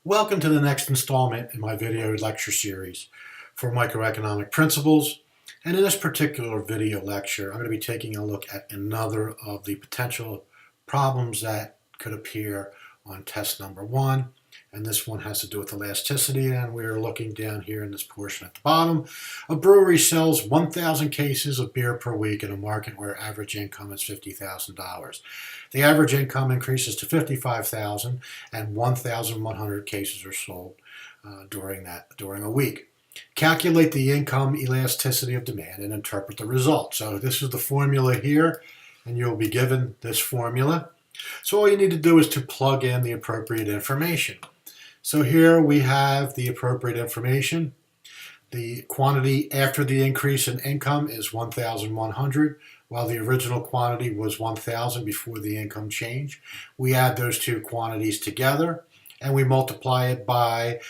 Welcome to the next installment in my video lecture series for microeconomic principles. And in this particular video lecture, I'm going to be taking a look at another of the potential problems that could appear on test number 1. And this one has to do with elasticity, and we're looking down here in this portion at the bottom. A brewery sells 1,000 cases of beer per week in a market where average income is $50,000. The average income increases to $55,000, and 1,100 cases are sold during a week. Calculate the income elasticity of demand and interpret the result. So this is the formula here, and you'll be given this formula. So all you need to do is to plug in the appropriate information. So here we have the appropriate information. The quantity after the increase in income is 1,100, while the original quantity was 1,000 before the income change. We add those two quantities together, and we multiply it by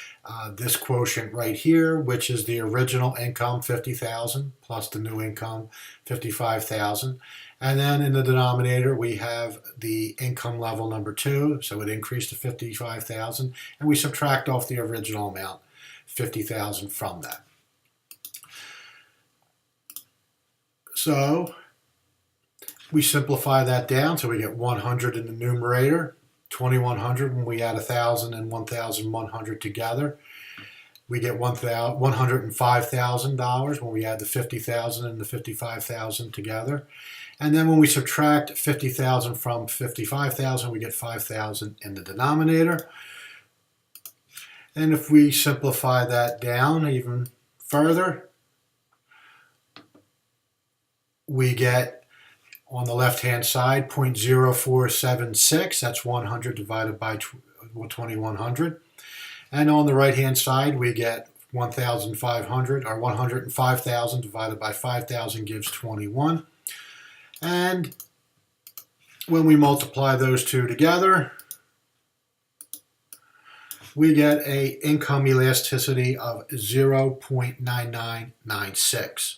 this quotient right here, which is the original income, 50,000, plus the new income, 55,000. And then in the denominator, we have the income level number 2, so it increased to 55,000, and we subtract off the original amount, 50,000, from that. So we simplify that down, so we get 100 in the numerator, 2,100 when we add 1,000 and 1,100 together. We get $105,000 when we add the 50,000 and the 55,000 together. And then when we subtract 50,000 from 55,000, we get 5,000 in the denominator. And if we simplify that down even further, we get on the left-hand side 0.0476. That's 100 divided by 2,100. And on the right-hand side, we get 1,500, or 105,000 divided by 5,000 gives 21. And when we multiply those two together, we get an income elasticity of 0.9996.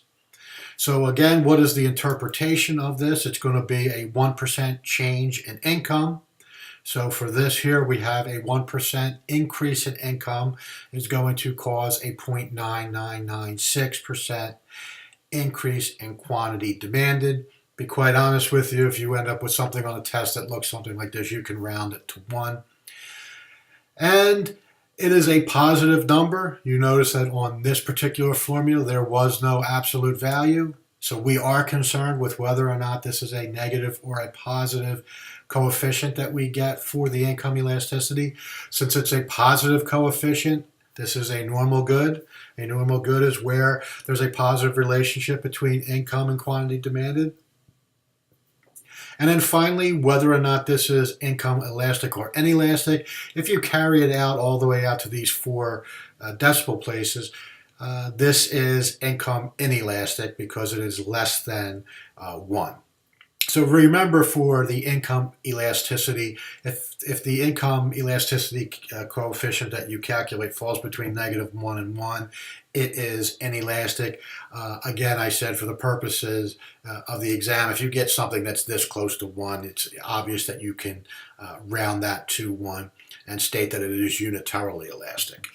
So again, what is the interpretation of this? It's going to be a 1% change in income. So for this here, we have a 1% increase in income is going to cause a 0.9996% increase in quantity demanded. Be quite honest with you, if you end up with something on a test that looks something like this, you can round it to 1. And it is a positive number. You notice that on this particular formula, there was no absolute value. So we are concerned with whether or not this is a negative or a positive coefficient that we get for the income elasticity. Since it's a positive coefficient, this is a normal good. A normal good is where there's a positive relationship between income and quantity demanded. And then finally, whether or not this is income elastic or inelastic. If you carry it out all the way out to these 4 decimal places, this is income inelastic because it is less than 1. So remember, for the income elasticity, if the income elasticity coefficient that you calculate falls between -1 and 1, it is inelastic. Again, I said for the purposes of the exam, if you get something that's this close to 1, it's obvious that you can round that to 1 and state that it is unitarily elastic.